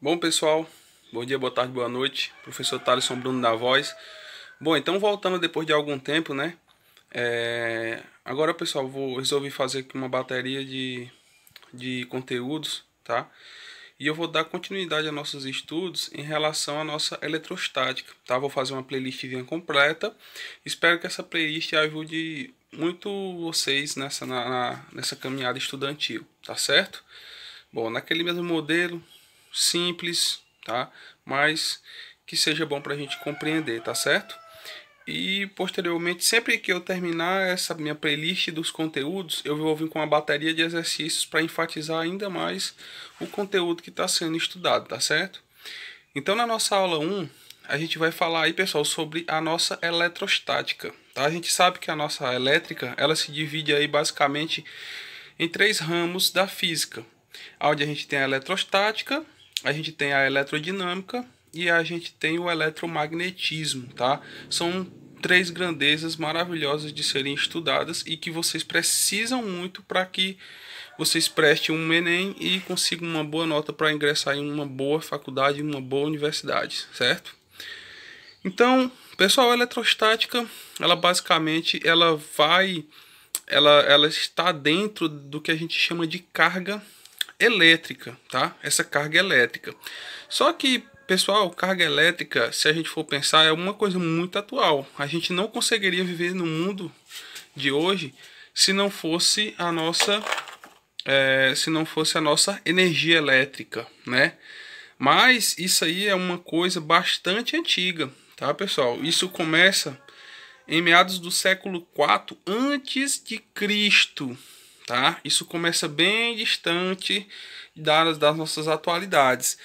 Bom, pessoal, bom dia, boa tarde, boa noite. Professor Thaleson Bruno da Voz. Bom, então voltando depois de algum tempo, né? Agora, pessoal, resolvi fazer aqui uma bateria de conteúdos, tá? E eu vou dar continuidade a nossos estudos em relação à nossa eletrostática, tá? Vou fazer uma playlistzinha completa. Espero que essa playlist ajude muito vocês nessa caminhada estudantil, tá certo? Bom, naquele mesmo modelo, simples, tá? Mas que seja bom para a gente compreender, tá certo? E posteriormente, sempre que eu terminar essa minha playlist dos conteúdos, eu vou vir com uma bateria de exercícios para enfatizar ainda mais o conteúdo que está sendo estudado, tá certo? Então, na nossa aula 1, a gente vai falar aí, pessoal, sobre a nossa eletrostática, tá? A gente sabe que a nossa elétrica, ela se divide aí basicamente em três ramos da física, onde a gente tem a eletrostática, a gente tem a eletrodinâmica e a gente tem o eletromagnetismo, tá? São três grandezas maravilhosas de serem estudadas e que vocês precisam muito para que vocês prestem um Enem e consigam uma boa nota para ingressar em uma boa faculdade, em uma boa universidade, certo? Então, pessoal, a eletrostática, ela basicamente ela está dentro do que a gente chama de carga elétrica, tá? Essa carga elétrica. Só que, pessoal, carga elétrica, se a gente for pensar, é uma coisa muito atual. A gente não conseguiria viver no mundo de hoje se não fosse a nossa energia elétrica, né? Mas isso aí é uma coisa bastante antiga, tá, pessoal? Isso começa em meados do século IV antes de Cristo, tá? Isso começa bem distante das nossas atualidades.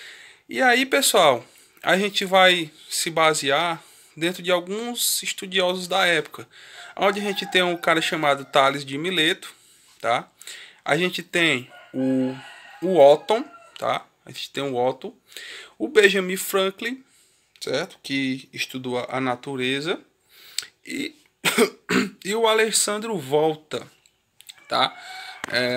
E aí, pessoal, a gente vai se basear dentro de alguns estudiosos da época, onde a gente tem um cara chamado Tales de Mileto, tá? A gente tem o Otton, tá? A gente tem o Otton, o Benjamin Franklin, certo? Que estudou a natureza e, e o Alessandro Volta, tá?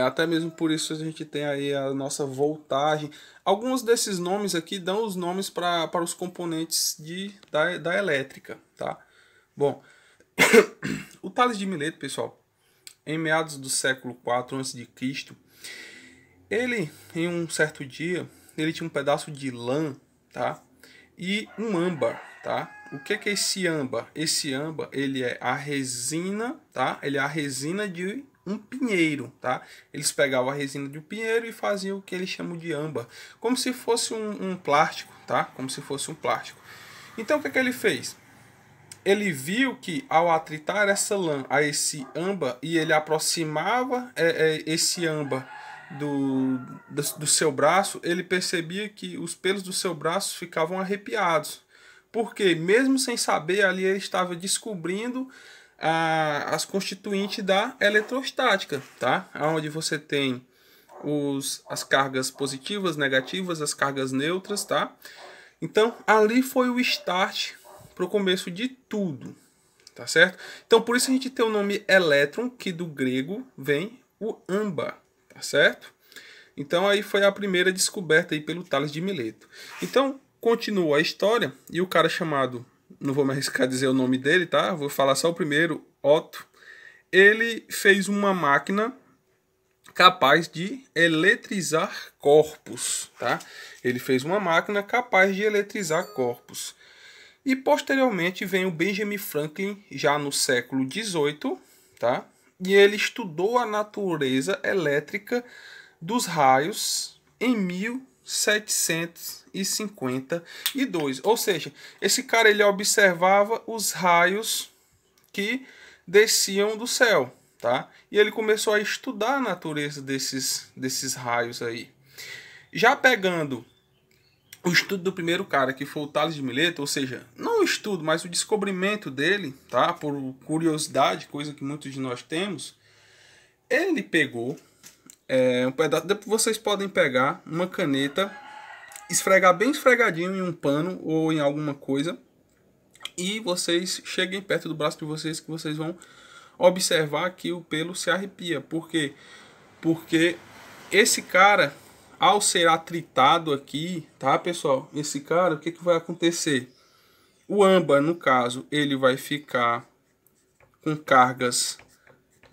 Até mesmo por isso a gente tem aí a nossa voltagem. Alguns desses nomes aqui dão os nomes para os componentes da elétrica, tá? Bom, o Tales de Mileto, pessoal, em meados do século IV a.C., ele, em um certo dia, ele tinha um pedaço de lã, tá? E um âmbar, tá? O que é esse âmbar? Esse âmbar, ele é a resina, tá? Ele é a resina de um pinheiro, tá? Eles pegavam a resina de um pinheiro e faziam o que eles chamam de âmbar, como se fosse um plástico, tá? Como se fosse um plástico. Então, o que é que ele fez? Ele viu que ao atritar essa lã a esse âmbar e ele aproximava esse âmbar do seu braço, ele percebia que os pelos do seu braço ficavam arrepiados. Porque, mesmo sem saber, ali ele estava descobrindo as constituintes da eletrostática, tá? Onde você tem as cargas positivas, negativas, as cargas neutras, tá? Então, ali foi o start para o começo de tudo, tá certo? Então, por isso a gente tem o nome elétron, que do grego vem o âmbar, tá certo? Então, aí foi a primeira descoberta aí pelo Tales de Mileto. Então, continua a história e o cara chamado, não vou me arriscar a dizer o nome dele, tá? Vou falar só o primeiro, Otto. Ele fez uma máquina capaz de eletrizar corpos, tá? Ele fez uma máquina capaz de eletrizar corpos. E posteriormente vem o Benjamin Franklin, já no século XVIII, tá? E ele estudou a natureza elétrica dos raios em 1752. Ou seja, esse cara ele observava os raios que desciam do céu, tá? E ele começou a estudar a natureza desses raios aí. Já pegando o estudo do primeiro cara, que foi o Tales de Mileto, ou seja, não o estudo, mas o descobrimento dele, tá? Por curiosidade, coisa que muitos de nós temos, ele pegou um pedaço. Depois vocês podem pegar uma caneta, esfregar bem esfregadinho em um pano ou em alguma coisa, e vocês cheguem perto do braço de vocês que vocês vão observar que o pelo se arrepia. Por quê? Porque esse cara, ao ser atritado aqui, tá, pessoal? Esse cara, o que vai acontecer? O âmbar, no caso, ele vai ficar com cargas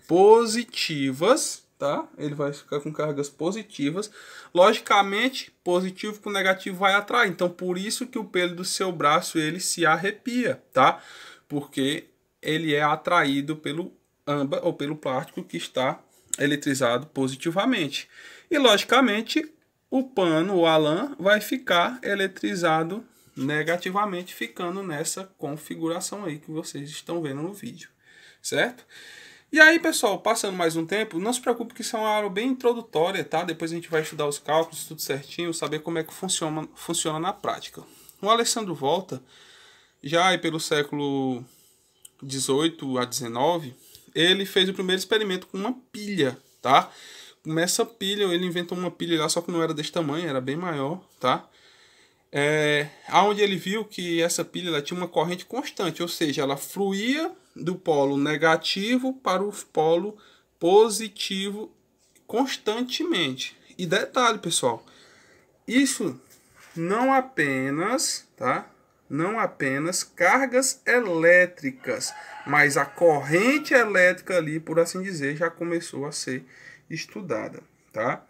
positivas, tá? Ele vai ficar com cargas positivas. Logicamente, positivo com negativo vai atrair. Então, por isso que o pelo do seu braço, ele se arrepia, tá? Porque ele é atraído pelo âmbar ou pelo plástico que está eletrizado positivamente. E, logicamente, o pano ou a lã vai ficar eletrizado negativamente, ficando nessa configuração aí que vocês estão vendo no vídeo, certo? E aí, pessoal, passando mais um tempo, não se preocupe que isso é uma aula bem introdutória, tá? Depois a gente vai estudar os cálculos, tudo certinho, saber como é que funciona na prática. O Alessandro Volta, já aí pelo século 18 a 19, ele fez o primeiro experimento com uma pilha, tá? Com essa pilha, ele inventou uma pilha lá, só que não era desse tamanho, era bem maior, tá? Onde ele viu que essa pilha ela tinha uma corrente constante, ou seja, ela fluía do polo negativo para o polo positivo constantemente. E detalhe, pessoal, isso não apenas, tá? Não apenas cargas elétricas, mas a corrente elétrica ali, por assim dizer, já começou a ser estudada, tá?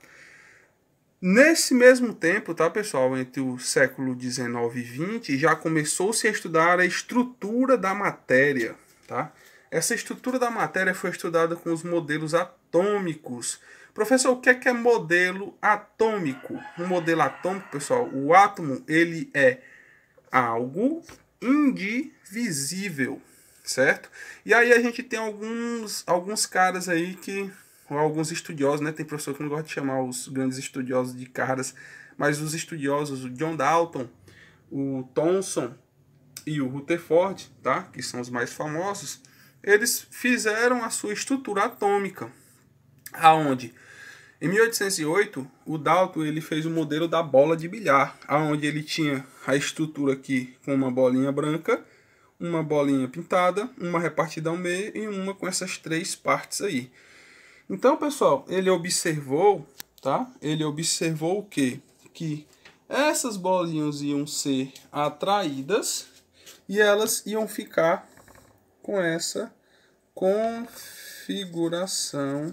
Nesse mesmo tempo, tá, pessoal, entre o século 19 e 20, já começou-se a estudar a estrutura da matéria, tá? Essa estrutura da matéria foi estudada com os modelos atômicos. Professor, o que é modelo atômico? Um modelo atômico, pessoal, o átomo, ele é algo indivisível, certo? E aí a gente tem alguns caras aí que... alguns estudiosos, né? Tem professor que não gosta de chamar os grandes estudiosos de caras, mas os estudiosos, o John Dalton, o Thomson e o Rutherford, tá? Que são os mais famosos, eles fizeram a sua estrutura atômica, aonde em 1808 o Dalton ele fez o modelo da bola de bilhar, aonde ele tinha a estrutura aqui com uma bolinha branca, uma bolinha pintada, uma repartida ao meio e uma com essas três partes aí. Então, pessoal, ele observou, tá? Ele observou o quê? Que essas bolinhas iam ser atraídas e elas iam ficar com essa configuração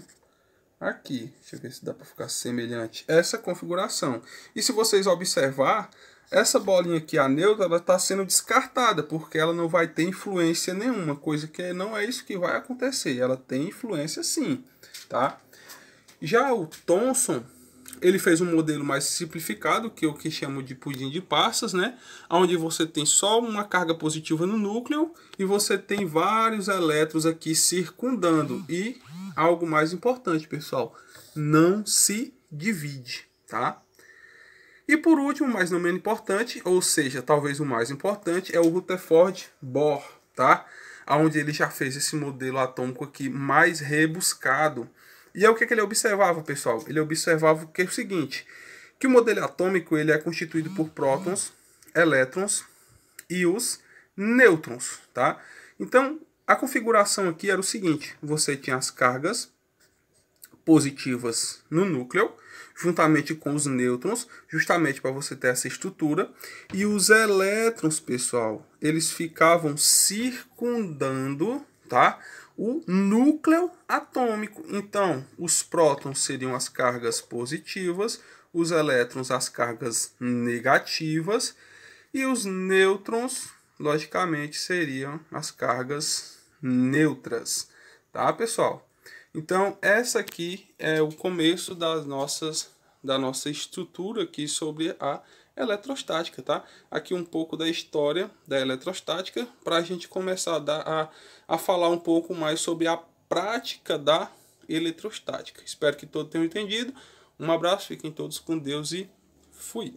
aqui. Deixa eu ver se dá para ficar semelhante. Essa configuração. E se vocês observar, essa bolinha aqui, a neutra, ela está sendo descartada, porque ela não vai ter influência nenhuma, coisa que não é isso que vai acontecer. Ela tem influência sim, tá? Já o Thomson, ele fez um modelo mais simplificado, que é o que chamam de pudim de passas, né? Onde você tem só uma carga positiva no núcleo e você tem vários elétrons aqui circundando. E algo mais importante, pessoal, não se divide, tá? E por último, mas não menos importante, ou seja, talvez o mais importante, é o Rutherford Bohr, tá? Onde ele já fez esse modelo atômico aqui mais rebuscado. E é o que ele observava, pessoal? Ele observava que é o seguinte, que o modelo atômico ele é constituído por prótons, elétrons e os nêutrons, tá? Então, a configuração aqui era o seguinte, você tinha as cargas positivas no núcleo, juntamente com os nêutrons, justamente para você ter essa estrutura. E os elétrons, pessoal, eles ficavam circundando, tá, o núcleo atômico. Então, os prótons seriam as cargas positivas, os elétrons as cargas negativas e os nêutrons, logicamente, seriam as cargas neutras, tá, pessoal? Então, essa aqui é o começo da nossa estrutura aqui sobre a eletrostática, tá? Aqui um pouco da história da eletrostática, para a gente começar a falar um pouco mais sobre a prática da eletrostática. Espero que todos tenham entendido. Um abraço, fiquem todos com Deus e fui!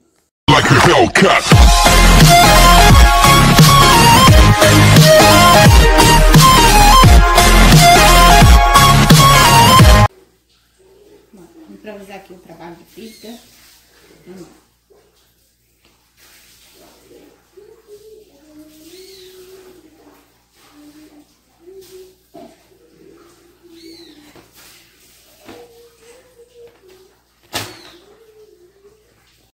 Vou improvisar aqui o trabalho de física. Vamos lá.